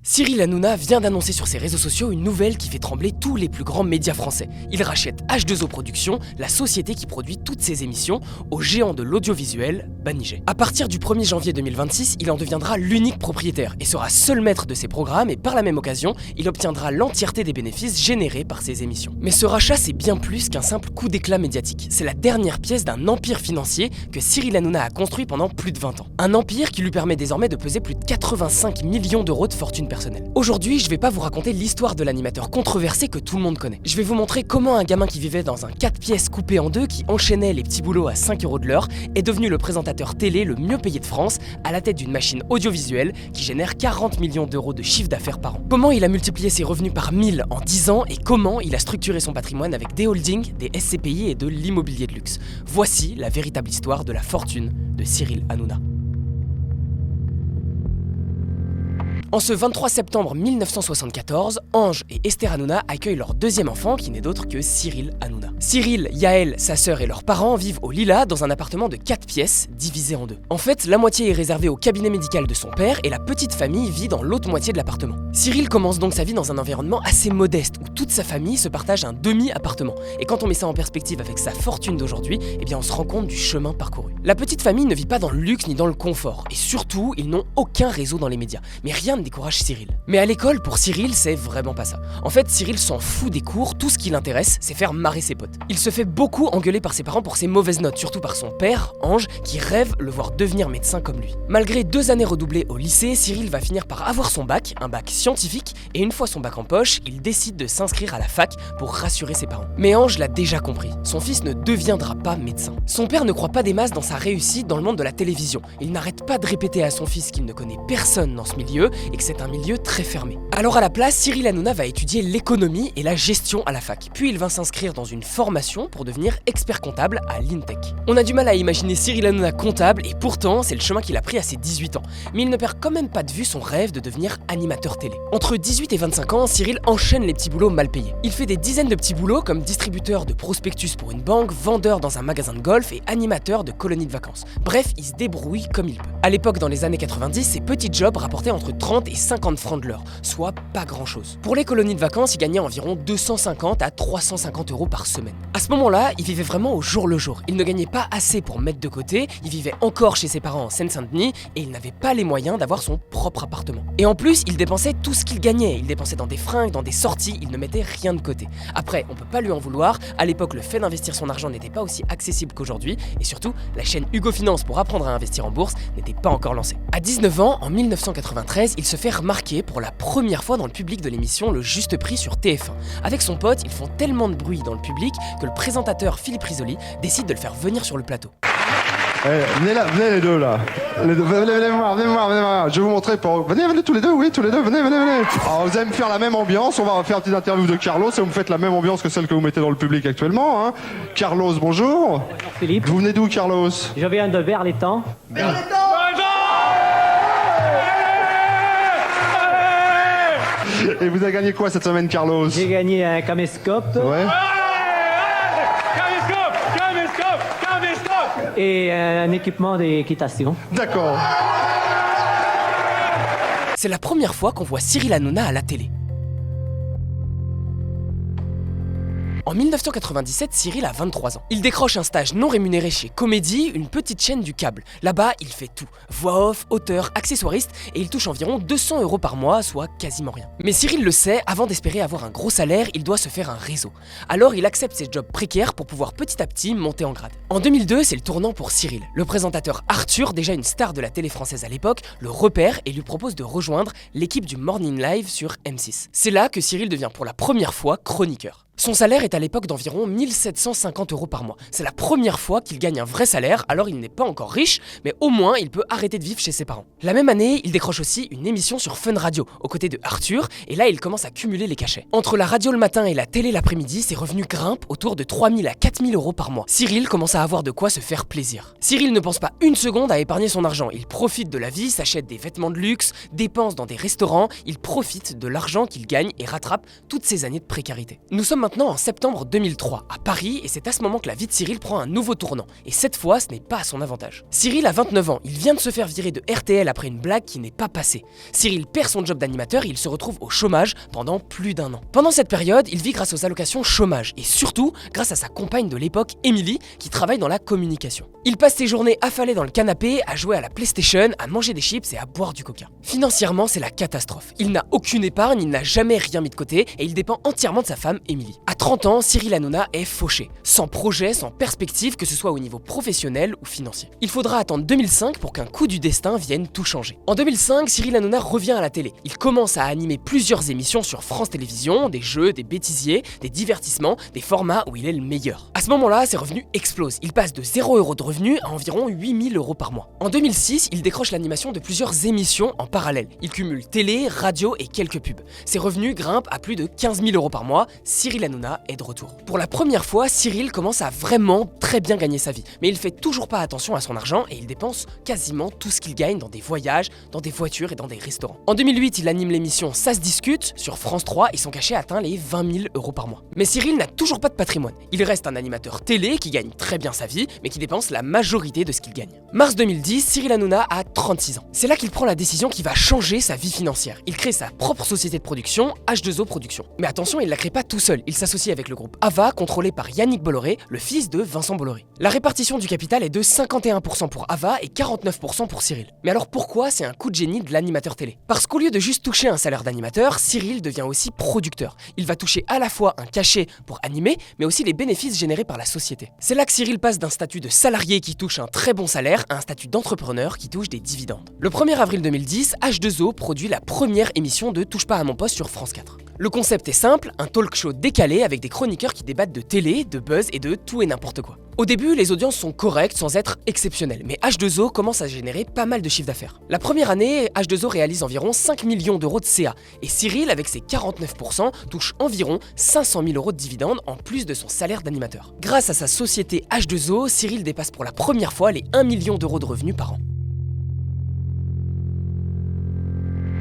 Cyril Hanouna vient d'annoncer sur ses réseaux sociaux une nouvelle qui fait trembler tous les plus grands médias français. Il rachète H2O Productions, la société qui produit toutes ses émissions, au géant de l'audiovisuel, Banijay. À partir du 1er janvier 2026, il en deviendra l'unique propriétaire et sera seul maître de ses programmes et par la même occasion, il obtiendra l'entièreté des bénéfices générés par ses émissions. Mais ce rachat, c'est bien plus qu'un simple coup d'éclat médiatique. C'est la dernière pièce d'un empire financier que Cyril Hanouna a construit pendant plus de 20 ans. Un empire qui lui permet désormais de peser plus de 85 millions d'euros de fortune personnelle. Aujourd'hui, je vais pas vous raconter l'histoire de l'animateur controversé que tout le monde connaît. Je vais vous montrer comment un gamin qui vivait dans un 4 pièces coupé en deux, qui enchaînait les petits boulots à 5 € de l'heure, est devenu le présentateur télé le mieux payé de France, à la tête d'une machine audiovisuelle qui génère 40 millions d'euros de chiffre d'affaires par an. Comment il a multiplié ses revenus par 1000 en 10 ans et comment il a structuré son patrimoine avec des holdings, des SCPI et de l'immobilier de luxe. Voici la véritable histoire de la fortune de Cyril Hanouna. En ce 23 septembre 1974, Ange et Esther Hanouna accueillent leur deuxième enfant qui n'est d'autre que Cyril Hanouna. Cyril, Yael, sa sœur et leurs parents vivent au Lilas dans un appartement de 4 pièces divisé en deux. En fait, la moitié est réservée au cabinet médical de son père et la petite famille vit dans l'autre moitié de l'appartement. Cyril commence donc sa vie dans un environnement assez modeste où toute sa famille se partage un demi-appartement. Et quand on met ça en perspective avec sa fortune d'aujourd'hui, eh bien on se rend compte du chemin parcouru. La petite famille ne vit pas dans le luxe ni dans le confort et surtout, ils n'ont aucun réseau dans les médias. Mais rien ne décourage Cyril. Mais à l'école, pour Cyril, c'est vraiment pas ça. En fait, Cyril s'en fout des cours, tout ce qui l'intéresse, c'est faire marrer ses potes. Il se fait beaucoup engueuler par ses parents pour ses mauvaises notes, surtout par son père, Ange, qui rêve le voir devenir médecin comme lui. Malgré 2 années redoublées au lycée, Cyril va finir par avoir son bac, un bac scientifique, et une fois son bac en poche, il décide de s'inscrire à la fac pour rassurer ses parents. Mais Ange l'a déjà compris, son fils ne deviendra pas médecin. Son père ne croit pas des masses dans sa réussite dans le monde de la télévision. Il n'arrête pas de répéter à son fils qu'il ne connaît personne dans ce milieu et que c'est un milieu très fermé. Alors à la place, Cyril Hanouna va étudier l'économie et la gestion à la fac. Puis il va s'inscrire dans une formation pour devenir expert comptable à l'INTEC. On a du mal à imaginer Cyril Hanouna comptable et pourtant c'est le chemin qu'il a pris à ses 18 ans. Mais il ne perd quand même pas de vue son rêve de devenir animateur télé. Entre 18 et 25 ans, Cyril enchaîne les petits boulots mal payés. Il fait des dizaines de petits boulots comme distributeur de prospectus pour une banque, vendeur dans un magasin de golf et animateur de colonies de vacances. Bref, il se débrouille comme il peut. À l'époque, dans les années 90, ces petits jobs rapportaient entre 30 et 50 francs de l'heure, soit pas grand chose. Pour les colonies de vacances, il gagnait environ 250 à 350 € par semaine. À ce moment-là, il vivait vraiment au jour le jour. Il ne gagnait pas assez pour mettre de côté, il vivait encore chez ses parents en Seine-Saint-Denis et il n'avait pas les moyens d'avoir son propre appartement. Et en plus, il dépensait tout ce qu'il gagnait. Il dépensait dans des fringues, dans des sorties, il ne mettait rien de côté. Après, on peut pas lui en vouloir. À l'époque, le fait d'investir son argent n'était pas aussi accessible qu'aujourd'hui et surtout, la chaîne Hugo Finance pour apprendre à investir en bourse n'était pas encore lancée. À 19 ans, en 1993, il se fait remarquer pour la première fois dans le public de l'émission Le Juste Prix sur TF1. Avec son pote, ils font tellement de bruit dans le public que le présentateur Philippe Risoli décide de le faire venir sur le plateau. Venez là, venez les deux là. Les deux, venez voir. Je vais vous montrer pour. Venez tous les deux, oui, tous les deux, venez. Alors vous allez me faire la même ambiance, on va faire une petite interview de Carlos et vous me faites la même ambiance que celle que vous mettez dans le public actuellement. Hein. Carlos, bonjour. Bonjour Philippe. Vous venez d'où Carlos? Je viens de Berlétan. Et vous avez gagné quoi cette semaine Carlos? J'ai gagné un caméscope Ouais. et un équipement d'équitation. D'accord. C'est la première fois qu'on voit Cyril Hanouna à la télé. En 1997, Cyril a 23 ans. Il décroche un stage non rémunéré chez Comédie, une petite chaîne du câble. Là-bas, il fait tout. Voix off, auteur, accessoiriste, et il touche environ 200 € par mois, soit quasiment rien. Mais Cyril le sait, avant d'espérer avoir un gros salaire, il doit se faire un réseau. Alors il accepte ses jobs précaires pour pouvoir petit à petit monter en grade. En 2002, c'est le tournant pour Cyril. Le présentateur Arthur, déjà une star de la télé française à l'époque, le repère et lui propose de rejoindre l'équipe du Morning Live sur M6. C'est là que Cyril devient pour la première fois chroniqueur. Son salaire est à l'époque d'environ 1750 € par mois. C'est la première fois qu'il gagne un vrai salaire, alors il n'est pas encore riche, mais au moins il peut arrêter de vivre chez ses parents. La même année, il décroche aussi une émission sur Fun Radio, aux côtés de Arthur, et là il commence à cumuler les cachets. Entre la radio le matin et la télé l'après-midi, ses revenus grimpent autour de 3000 à 4000 € par mois. Cyril commence à avoir de quoi se faire plaisir. Cyril ne pense pas une seconde à épargner son argent. Il profite de la vie, s'achète des vêtements de luxe, dépense dans des restaurants, il profite de l'argent qu'il gagne et rattrape toutes ces années de précarité. Nous sommes maintenant en septembre 2003, à Paris, et c'est à ce moment que la vie de Cyril prend un nouveau tournant. Et cette fois, ce n'est pas à son avantage. Cyril a 29 ans, il vient de se faire virer de RTL après une blague qui n'est pas passée. Cyril perd son job d'animateur et il se retrouve au chômage pendant plus d'1 an. Pendant cette période, il vit grâce aux allocations chômage, et surtout grâce à sa compagne de l'époque, Émilie, qui travaille dans la communication. Il passe ses journées affalé dans le canapé, à jouer à la PlayStation, à manger des chips et à boire du coca. Financièrement, c'est la catastrophe. Il n'a aucune épargne, il n'a jamais rien mis de côté et il dépend entièrement de sa femme, Émilie. À 30 ans, Cyril Hanouna est fauché, sans projet, sans perspective, que ce soit au niveau professionnel ou financier. Il faudra attendre 2005 pour qu'un coup du destin vienne tout changer. En 2005, Cyril Hanouna revient à la télé. Il commence à animer plusieurs émissions sur France Télévisions, des jeux, des bêtisiers, des divertissements, des formats où il est le meilleur. À ce moment-là, ses revenus explosent. Il passe de 0 € de revenus à environ 8 000 € par mois. En 2006, il décroche l'animation de plusieurs émissions en parallèle. Il cumule télé, radio et quelques pubs. Ses revenus grimpent à plus de 15 000 € par mois. Cyril Hanouna est de retour. Pour la première fois, Cyril commence à vraiment très bien gagner sa vie. Mais il fait toujours pas attention à son argent et il dépense quasiment tout ce qu'il gagne dans des voyages, dans des voitures et dans des restaurants. En 2008, il anime l'émission Ça se discute sur France 3 et son cachet atteint les 20 000 € par mois. Mais Cyril n'a toujours pas de patrimoine. Il reste un animateur télé qui gagne très bien sa vie, mais qui dépense la majorité de ce qu'il gagne. Mars 2010, Cyril Hanouna a 36 ans. C'est là qu'il prend la décision qui va changer sa vie financière. Il crée sa propre société de production, H2O Production. Mais attention, il la crée pas tout seul. Il s'associe avec le groupe Ava, contrôlé par Yannick Bolloré, le fils de Vincent Bolloré. La répartition du capital est de 51% pour Ava et 49% pour Cyril. Mais alors pourquoi c'est un coup de génie de l'animateur télé? Parce qu'au lieu de juste toucher un salaire d'animateur, Cyril devient aussi producteur. Il va toucher à la fois un cachet pour animer, mais aussi les bénéfices générés par la société. C'est là que Cyril passe d'un statut de salarié qui touche un très bon salaire à un statut d'entrepreneur qui touche des dividendes. Le 1er avril 2010, H2O produit la première émission de Touche pas à mon poste sur France 4. Le concept est simple, un talk show décalé avec des chroniqueurs qui débattent de télé, de buzz et de tout et n'importe quoi. Au début, les audiences sont correctes sans être exceptionnelles, mais H2O commence à générer pas mal de chiffre d'affaires. La première année, H2O réalise environ 5 millions € de CA, et Cyril, avec ses 49%, touche environ 500 000 € de dividendes en plus de son salaire d'animateur. Grâce à sa société H2O, Cyril dépasse pour la première fois les 1 million € de revenus par an.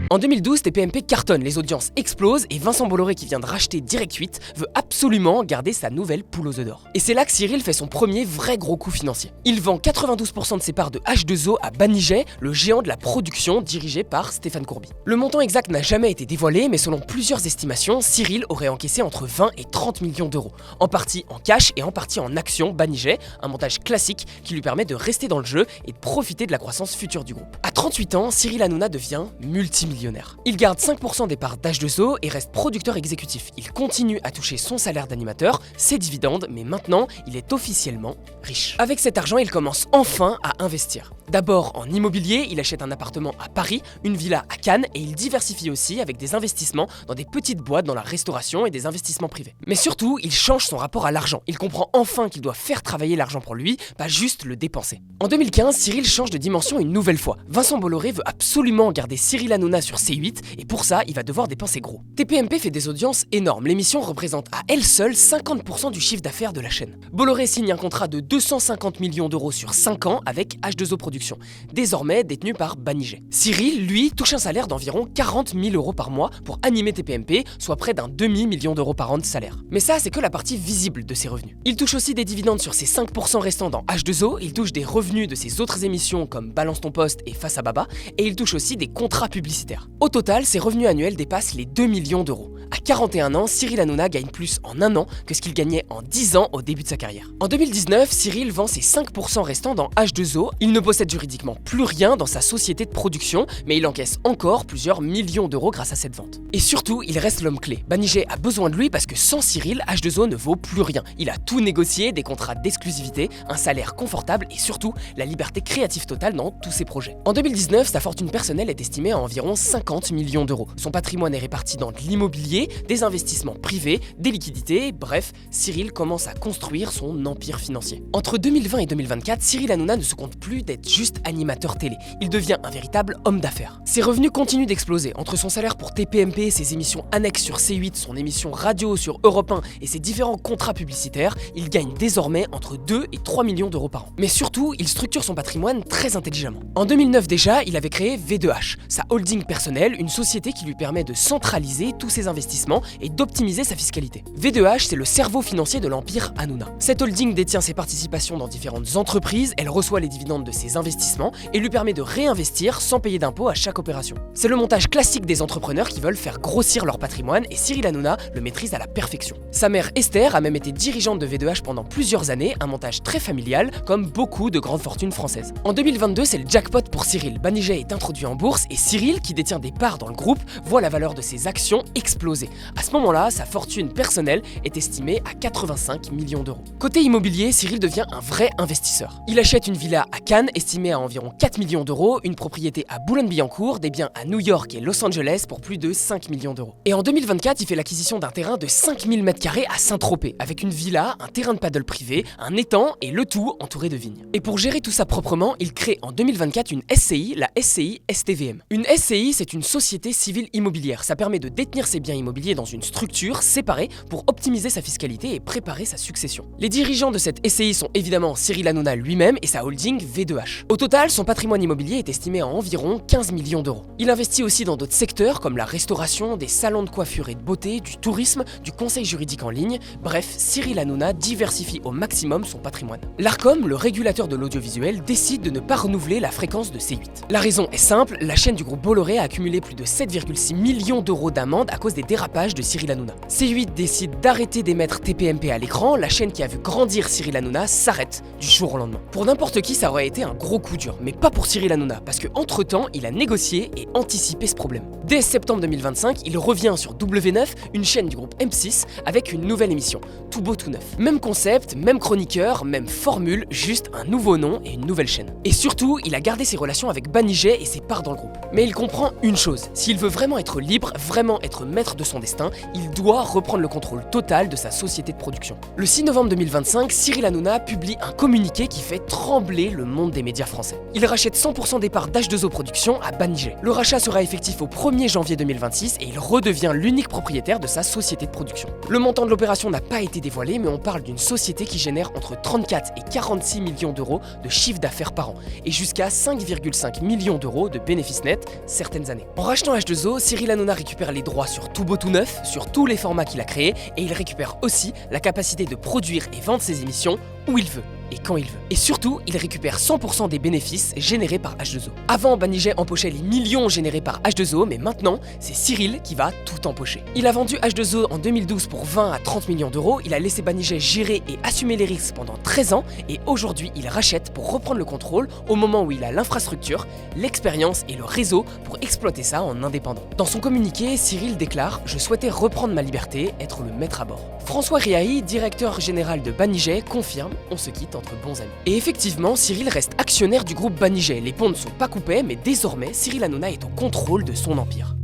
En 2012, TPMP cartonne, les audiences explosent et Vincent Bolloré, qui vient de racheter Direct 8, veut absolument garder sa nouvelle poule aux œufs d'or. Et c'est là que Cyril fait son premier vrai gros coup financier. Il vend 92% de ses parts de H2O à Banijay, le géant de la production dirigé par Stéphane Courby. Le montant exact n'a jamais été dévoilé, mais selon plusieurs estimations, Cyril aurait encaissé entre 20 et 30 millions €, en partie en cash et en partie en actions Banijay, un montage classique qui lui permet de rester dans le jeu et de profiter de la croissance future du groupe. À 38 ans, Cyril Hanouna devient multimillionnaire. Il garde 5% des parts d'H2O et reste producteur exécutif. Il continue à toucher son salaire d'animateur, ses dividendes, mais maintenant, il est officiellement riche. Avec cet argent, il commence enfin à investir. D'abord en immobilier, il achète un appartement à Paris, une villa à Cannes et il diversifie aussi avec des investissements dans des petites boîtes dans la restauration et des investissements privés. Mais surtout, il change son rapport à l'argent. Il comprend enfin qu'il doit faire travailler l'argent pour lui, pas juste le dépenser. En 2015, Cyril change de dimension une nouvelle fois. Vincent Bolloré veut absolument garder Cyril Hanouna sur C8 et pour ça, il va devoir dépenser gros. TPMP fait des audiences énormes. L'émission représente à elle seule 50% du chiffre d'affaires de la chaîne. Bolloré signe un contrat de 250 millions € sur 5 ans avec H2O Production, désormais détenu par Banijay. Cyril, lui, touche un salaire d'environ 40 000 € par mois pour animer TPMP, soit près d'un demi-million d'euros par an de salaire. Mais ça, c'est que la partie visible de ses revenus. Il touche aussi des dividendes sur ses 5% restants dans H2O, il touche des revenus de ses autres émissions comme Balance ton poste et Face à Baba, et il touche aussi des contrats publicitaires. Au total, ses revenus annuels dépassent les 2 millions €. À 41 ans, Cyril Hanouna gagne plus en un an que ce qu'il gagnait en 10 ans au début de sa carrière. En 2019, Cyril vend ses 5% restants dans H2O. Il ne possède juridiquement plus rien dans sa société de production, mais il encaisse encore plusieurs millions d'euros grâce à cette vente. Et surtout, il reste l'homme clé. Banijay a besoin de lui parce que sans Cyril, H2O ne vaut plus rien. Il a tout négocié, des contrats d'exclusivité, un salaire confortable et surtout la liberté créative totale dans tous ses projets. En 2019, sa fortune personnelle est estimée à environ 50 millions d'euros. Son patrimoine est réparti dans de l'immobilier, des investissements privés, des liquidités, bref, Cyril commence à construire son empire financier. Entre 2020 et 2024, Cyril Hanouna ne se compte plus d'être juste animateur télé. Il devient un véritable homme d'affaires. Ses revenus continuent d'exploser. Entre son salaire pour TPMP, ses émissions annexes sur C8, son émission radio sur Europe 1 et ses différents contrats publicitaires, il gagne désormais entre 2 et 3 millions d'euros par an. Mais surtout, il structure son patrimoine très intelligemment. En 2009 déjà, il avait créé V2H, sa holding personnel, une société qui lui permet de centraliser tous ses investissements et d'optimiser sa fiscalité. V2H, c'est le cerveau financier de l'empire Hanouna. Cette holding détient ses participations dans différentes entreprises, elle reçoit les dividendes de ses investissements et lui permet de réinvestir sans payer d'impôts à chaque opération. C'est le montage classique des entrepreneurs qui veulent faire grossir leur patrimoine et Cyril Hanouna le maîtrise à la perfection. Sa mère Esther a même été dirigeante de V2H pendant plusieurs années, un montage très familial comme beaucoup de grandes fortunes françaises. En 2022, c'est le jackpot pour Cyril. Banijay est introduit en bourse et Cyril, qui détient des parts dans le groupe, voit la valeur de ses actions exploser. À ce moment-là, sa fortune personnelle est estimée à 85 millions d'euros. Côté immobilier, Cyril devient un vrai investisseur. Il achète une villa à Cannes estimée à environ 4 millions d'euros, une propriété à Boulogne-Billancourt, des biens à New York et Los Angeles pour plus de 5 millions d'euros. Et en 2024, il fait l'acquisition d'un terrain de 5000 m² à Saint-Tropez, avec une villa, un terrain de paddle privé, un étang et le tout entouré de vignes. Et pour gérer tout ça proprement, il crée en 2024 une SCI, la SCI STVM. Une SCI, c'est une société civile immobilière. Ça permet de détenir ses biens immobiliers dans une structure séparée pour optimiser sa fiscalité et préparer sa succession. Les dirigeants de cette SCI sont évidemment Cyril Hanouna lui-même et sa holding V2H. Au total, son patrimoine immobilier est estimé à environ 15 millions d'euros. Il investit aussi dans d'autres secteurs comme la restauration, des salons de coiffure et de beauté, du tourisme, du conseil juridique en ligne. Bref, Cyril Hanouna diversifie au maximum son patrimoine. L'Arcom, le régulateur de l'audiovisuel, décide de ne pas renouveler la fréquence de C8. La raison est simple, la chaîne du groupe Bolloré a accumulé plus de 7,6 millions d'euros d'amende à cause des dérapages de Cyril Hanouna. C8 décide d'arrêter d'émettre TPMP à l'écran, la chaîne qui a vu grandir Cyril Hanouna s'arrête du jour au lendemain. Pour n'importe qui, ça aurait été un gros coup dur, mais pas pour Cyril Hanouna, parce que entre-temps, il a négocié et anticipé ce problème. Dès septembre 2025, il revient sur W9, une chaîne du groupe M6, avec une nouvelle émission, Tout beau tout neuf. Même concept, même chroniqueur, même formule, juste un nouveau nom et une nouvelle chaîne. Et surtout, il a gardé ses relations avec Banijay et ses parts dans le groupe. Mais il comprend une chose, s'il veut vraiment être libre, vraiment être maître de son destin, il doit reprendre le contrôle total de sa société de production. Le 6 novembre 2025, Cyril Hanouna publie un communiqué qui fait trembler le monde des médias français. Il rachète 100% des parts d'H2O Productions à Banijay. Le rachat sera effectif au 1er janvier 2026 et il redevient l'unique propriétaire de sa société de production. Le montant de l'opération n'a pas été dévoilé, mais on parle d'une société qui génère entre 34 et 46 millions d'euros de chiffre d'affaires par an et jusqu'à 5,5 millions d'euros de bénéfices nets certaines années. En rachetant H2O, Cyril Hanouna récupère les droits sur Tout beau tout neuf, sur tous les formats qu'il a créés et il récupère aussi la capacité de produire et vendre ses émissions où il veut et quand il veut. Et surtout, il récupère 100% des bénéfices générés par H2O. Avant, Banijay empochait les millions générés par H2O, mais maintenant, c'est Cyril qui va tout empocher. Il a vendu H2O en 2012 pour 20 à 30 millions d'euros, il a laissé Banijay gérer et assumer les risques pendant 13 ans, et aujourd'hui, il rachète pour reprendre le contrôle au moment où il a l'infrastructure, l'expérience et le réseau pour exploiter ça en indépendant. Dans son communiqué, Cyril déclare « Je souhaitais reprendre ma liberté, être le maître à bord ». François Riahi, directeur général de Banijay, confirme « On se quitte entre bons amis ». Et effectivement, Cyril reste actionnaire du groupe Banijay. Les ponts ne sont pas coupés, mais désormais, Cyril Hanouna est au contrôle de son empire.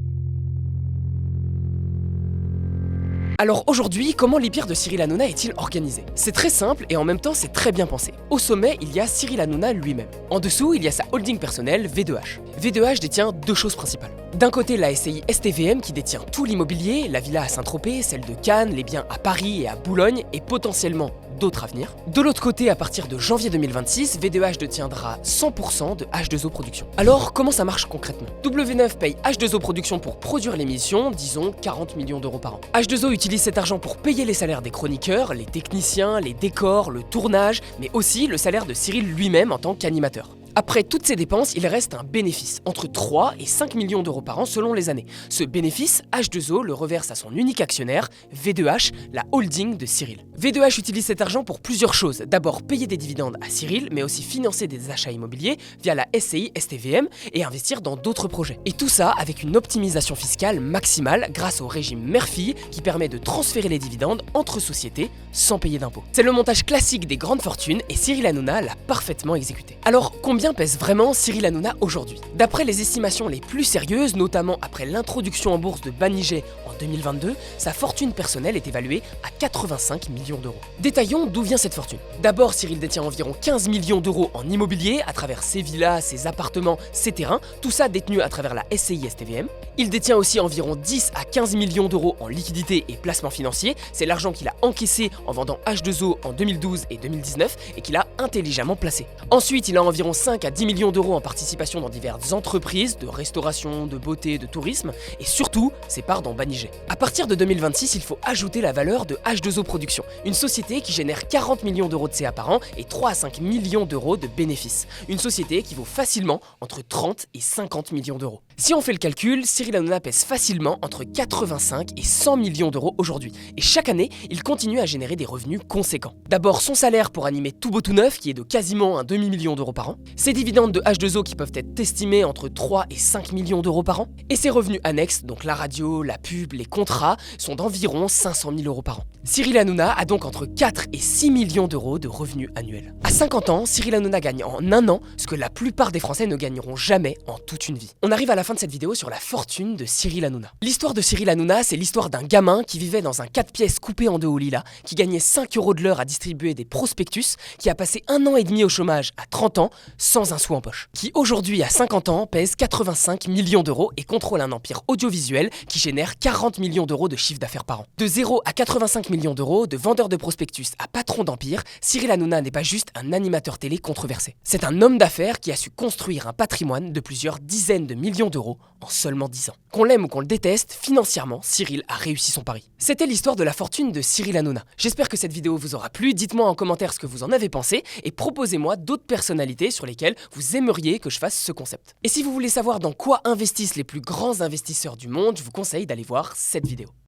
Alors aujourd'hui, comment l'empire de Cyril Hanouna est-il organisé? C'est très simple et en même temps c'est très bien pensé. Au sommet, il y a Cyril Hanouna lui-même. En dessous, il y a sa holding personnelle V2H. V2H détient deux choses principales. D'un côté, la SCI STVM qui détient tout l'immobilier, la villa à Saint-Tropez, celle de Cannes, les biens à Paris et à Boulogne et potentiellement d'autres à venir. De l'autre côté, à partir de janvier 2026, V2H détiendra 100% de H2O Productions. Alors, comment ça marche concrètement? W9 paye H2O Productions pour produire l'émission, disons 40 millions d'euros par an. H2O utilise cet argent pour payer les salaires des chroniqueurs, les techniciens, les décors, le tournage, mais aussi le salaire de Cyril lui-même en tant qu'animateur. Après toutes ces dépenses, il reste un bénéfice, entre 3 et 5 millions d'euros par an selon les années. Ce bénéfice, H2O le reverse à son unique actionnaire, V2H, la holding de Cyril. V2H utilise cet argent pour plusieurs choses. D'abord payer des dividendes à Cyril, mais aussi financer des achats immobiliers via la SCI STVM et investir dans d'autres projets. Et tout ça avec une optimisation fiscale maximale grâce au régime mère-fille qui permet de transférer les dividendes entre sociétés sans payer d'impôts. C'est le montage classique des grandes fortunes et Cyril Hanouna l'a parfaitement exécuté. Alors, combien pèse vraiment Cyril Hanouna aujourd'hui? D'après les estimations les plus sérieuses, notamment après l'introduction en bourse de Banijay en 2022, sa fortune personnelle est évaluée à 85 millions d'euros. Détaillons d'où vient cette fortune. D'abord, Cyril détient environ 15 millions d'euros en immobilier à travers ses villas, ses appartements, ses terrains, tout ça détenu à travers la SCI STVM. Il détient aussi environ 10 à 15 millions d'euros en liquidités et placements financiers, c'est l'argent qu'il a encaissé en vendant H2O en 2012 et 2019 et qu'il a intelligemment placé. Ensuite, il a environ 5 5 à 10 millions d'euros en participation dans diverses entreprises de restauration, de beauté, de tourisme, et surtout ses parts dans Banijé. À partir de 2026, il faut ajouter la valeur de H2O Productions, une société qui génère 40 millions d'euros de CA par an et 3 à 5 millions d'euros de bénéfices. Une société qui vaut facilement entre 30 et 50 millions d'euros. Si on fait le calcul, Cyril Hanouna pèse facilement entre 85 et 100 millions d'euros aujourd'hui. Et chaque année, il continue à générer des revenus conséquents. D'abord son salaire pour animer Tout Beau Tout Neuf, qui est de quasiment un demi-million d'euros par an. Ses dividendes de H2O qui peuvent être estimés entre 3 et 5 millions d'euros par an. Et ses revenus annexes, donc la radio, la pub, les contrats, sont d'environ 500 000 euros par an. Cyril Hanouna a donc entre 4 et 6 millions d'euros de revenus annuels. À 50 ans, Cyril Hanouna gagne en un an ce que la plupart des Français ne gagneront jamais en toute une vie. On arrive à la fin de cette vidéo sur la fortune de Cyril Hanouna. L'histoire de Cyril Hanouna, c'est l'histoire d'un gamin qui vivait dans un 4 pièces coupé en deux au lilas, qui gagnait 5 € de l'heure à distribuer des prospectus, qui a passé 1 an et demi au chômage à 30 ans sans un sou en poche, qui aujourd'hui à 50 ans pèse 85 millions d'euros et contrôle un empire audiovisuel qui génère 40 millions d'euros de chiffre d'affaires par an. De 0 à 85 millions d'euros, de vendeur de prospectus à patron d'empire, Cyril Hanouna n'est pas juste un animateur télé controversé. C'est un homme d'affaires qui a su construire un patrimoine de plusieurs dizaines de millions d'euros en seulement 10 ans. Qu'on l'aime ou qu'on le déteste, financièrement, Cyril a réussi son pari. C'était l'histoire de la fortune de Cyril Hanouna. J'espère que cette vidéo vous aura plu, dites-moi en commentaire ce que vous en avez pensé et proposez-moi d'autres personnalités sur lesquelles vous aimeriez que je fasse ce concept. Et si vous voulez savoir dans quoi investissent les plus grands investisseurs du monde, je vous conseille d'aller voir cette vidéo.